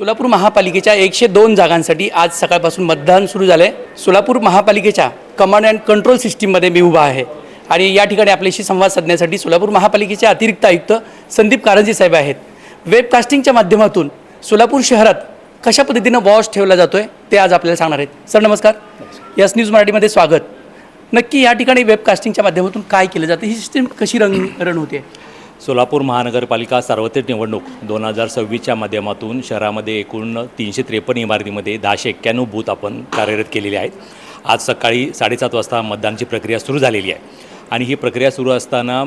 सोलापूर महापालिकेच्या 102 जागांसाठी आज सकाळपासून मतदान सुरू झालं आहे। सोलापूर महापालिकेच्या कमांड अँड कंट्रोल सिस्टीममध्ये मी उभा आहे आणि या ठिकाणी आपल्याशी संवाद साधण्यासाठी सोलापूर महापालिकेचे अतिरिक्त आयुक्त संदीप कारंजे साहेब आहेत। वेबकास्टिंगच्या माध्यमातून सोलापूर शहरात कशा पद्धतीनं वॉच ठेवला जातोय ते आज आपल्याला सांगणार आहेत। सर नमस्कार, यस न्यूज मराठीमध्ये स्वागत। नक्की या ठिकाणी वेबकास्टिंगच्या माध्यमातून काय केलं जातं, ही सिस्टीम कशी रन होते? सोलापूर महानगरपालिका सार्वत्रिक निवडणूक 2026च्या माध्यमातून शहरामध्ये एकूण 353 इमारतीमध्ये 1091 बूथ आपण कार्यरत केलेले आहेत। आज सकाळी 7:30 वाजता मतदानाची प्रक्रिया सुरू झालेली आहे आणि ही प्रक्रिया सुरू असताना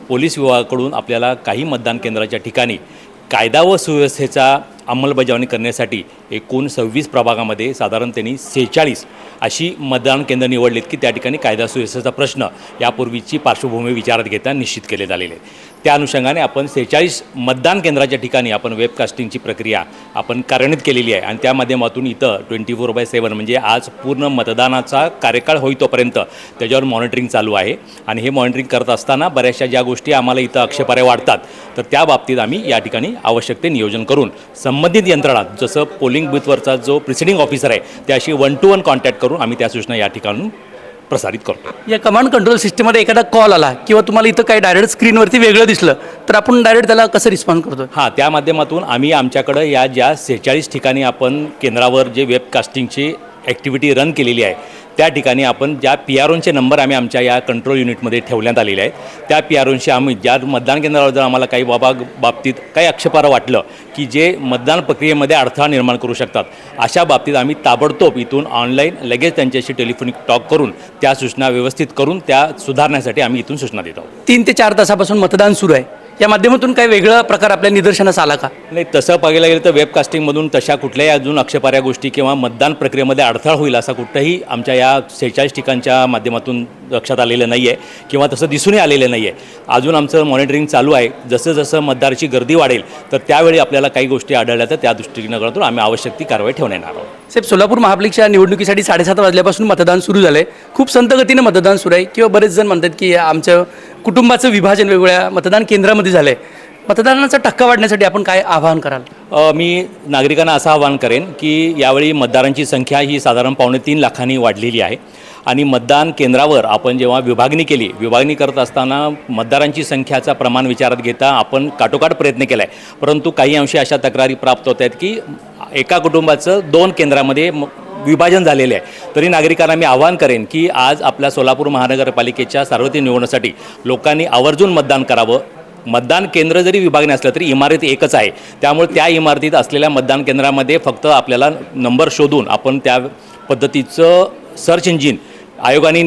पोलीस विभागाकडून आपल्याला काही मतदान केंद्राच्या ठिकाणी कायदा व सुव्यवस्थेचा अंमलबजावणी करण्यासाठी एकूण 26 प्रभागामध्ये साधारण त्यांनी 46 अशी मतदान केंद्र निवडलीत की त्या ठिकाणी कायदा सुव्यवस्थेचा प्रश्न यापूर्वीची पार्श्वभूमी विचारात घेता निश्चित केले झालेले आहे। त्या अनुषंगाने आपण 46 मतदान केंद्राच्या ठिकाणी आपण वेबकास्टिंगची प्रक्रिया आपण कार्यान्वित केलेली आहे आणि त्या माध्यमातून इथं 24/7 म्हणजे आज पूर्ण मतदानाचा कार्यकाळ होईतोपर्यंत त्याच्यावर मॉनिटरिंग चालू आहे आणि हे मॉनिटरिंग करत असताना बऱ्याचशा ज्या गोष्टी आम्हाला इथं आक्षेपार्ह वाटतात तर त्या बाबतीत आम्ही या ठिकाणी आवश्यक ते नियोजन करून संबंधित यंत्रणा जसं पोलिंग बूथवरचा जो प्रिसिडिंग ऑफिसर आहे त्याशी 1-to-1 कॉन्टॅक्ट करून आम्ही त्या सूचना या ठिकाणून प्रसारित करतो। या कमांड कंट्रोल सिस्टीममध्ये एखादा कॉल आला किंवा तुम्हाला इथं काही डायरेक्ट स्क्रीनवरती वेगळं दिसलं तर आपण डायरेक्ट त्याला कसं रिस्पॉन्ड करतो? हां, त्या माध्यमातून आम्ही आमच्याकडं या ज्या 46 ठिकाणी आपण केंद्रावर जे वेबकास्टिंगची ॲक्टिव्हिटी रन केलेली आहे त्या ठिकाणी आपण ज्या PROचे नंबर आम्ही आमच्या या कंट्रोल युनिटमध्ये ठेवण्यात आलेले आहेत त्या PROशी आम्ही ज्या मतदान केंद्रावर जर आम्हाला काही बाबतीत काही आक्षेपार्ह वाटलं की जे मतदान प्रक्रियेमध्ये अडथळा निर्माण करू शकतात अशा बाबतीत आम्ही ताबडतोब इथून ऑनलाईन लगेच त्यांच्याशी टेलिफोनिक टॉक करून त्या सूचना व्यवस्थित करून त्या सुधारण्यासाठी आम्ही इथून सूचना देतो। 3 ते 4 तासापासून मतदान सुरू आहे, या माध्यमातून काही वेगळा प्रकार आपल्या निदर्शनास आला का? नाही, तसं पाहायला गेलं तर वेबकास्टिंगमधून तशा कुठल्याही अजून आक्षेपार्ह गोष्टी किंवा मतदान प्रक्रियेमध्ये अडथळा होईल असा कुठंही आमच्या या 46 ठिकाणच्या माध्यमातून लक्षात आलेलं नाही आहे किंवा तसं दिसूनही आलेलं नाही आहे। अजून आमचं मॉनिटरिंग चालू आहे, जसं जसं मतदाराची गर्दी वाढेल तर त्यावेळी आपल्याला काही गोष्टी आढळल्या तर त्या दृष्टिकोनातून आम्ही आवश्यक ती कारवाई ठेवण्यात येणार आहोत। साहेब, सोलापूर महापालिकेच्या निवडणुकीसाठी 7:30 वाजल्यापासून मतदान सुरू झालं आहे, खूप संत गतीनं मतदान सुरू आहे किंवा बरेच जण म्हणतात की आमचं कुटुंबाचं विभाजन वेगवेगळ्या मतदान केंद्रामध्ये झालं आहे, मतदानाचा टक्का वाढण्यासाठी आपण काय आवाहन कराल? मी नागरिकांना असं आवाहन करेन की यावेळी मतदारांची संख्या ही साधारण 2.25 लाखांनी वाढलेली आहे आणि मतदान केंद्रावर आपण जेव्हा विभागणी करत असताना मतदारांची संख्याचा प्रमाण विचारात घेता आपण काटोकाट प्रयत्न केला आहे, परंतु काही अंशी अशा तक्रारी प्राप्त होत आहेत की एका कुटुंबाचं 2 केंद्रामध्ये विभाजन झालेले आहे। तरी नागरिकांना मी आवाहन करेन की आज आपल्या सोलापूर महानगरपालिकेच्या सार्वत्रिक निवडणुकीसाठी लोकांनी आवर्जून मतदान करावं। मतदान केंद्र जरी विभागणी असलं तरी इमारत एकच आहे, त्यामुळे त्या इमारतीत असलेल्या मतदान केंद्रामध्ये फक्त आपल्याला नंबर शोधून आपण त्या पद्धतीचं सर्च इंजिन आयोगाने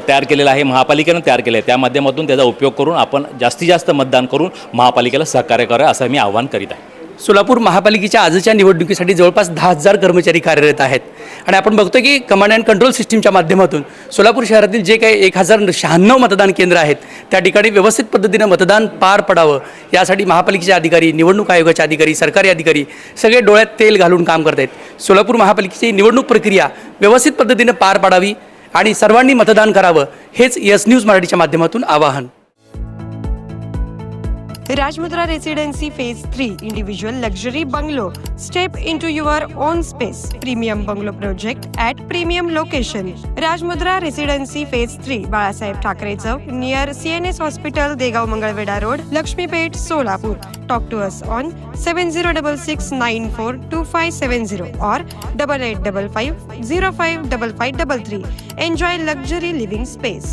तयार केलेलं आहे, महापालिकेनं तयार केलं आहे, त्या माध्यमातून त्याचा उपयोग करून आपण जास्तीत जास्त मतदान करून महापालिकेला सहकार्य करावं असं मी आवाहन करीत आहे। सोलापूर महापालिकेच्या आजच्या निवडणुकीसाठी जवळपास 10,000 कर्मचारी कार्यरत आहेत आणि आपण बघतो की कमांड अँड कंट्रोल सिस्टीमच्या माध्यमातून सोलापूर शहरातील जे काही 1096 मतदान केंद्र आहेत त्या ठिकाणी व्यवस्थित पद्धतीनं मतदान पार पडावं यासाठी महापालिकेचे अधिकारी, निवडणूक आयोगाचे अधिकारी, सरकारी अधिकारी सगळे डोळ्यात तेल घालून काम करत आहेत। सोलापूर महापालिकेची निवडणूक प्रक्रिया व्यवस्थित पद्धतीनं पार पाडावी आणि सर्वांनी मतदान करावं हेच यस न्यूज मराठीच्या माध्यमातून आवाहन। Rajmudra Residency Phase 3 Individual Luxury Bungalow. Step into your own space. Premium Bungalow Project at premium location. Rajmudra Residency Phase 3 Balasaheb Thackeray Chowk near CNS Hospital, Degaon Mangalvedha road, Laxmipeth, Solapur. Talk to us on 7066942570 or 8855055533. Enjoy luxury living space.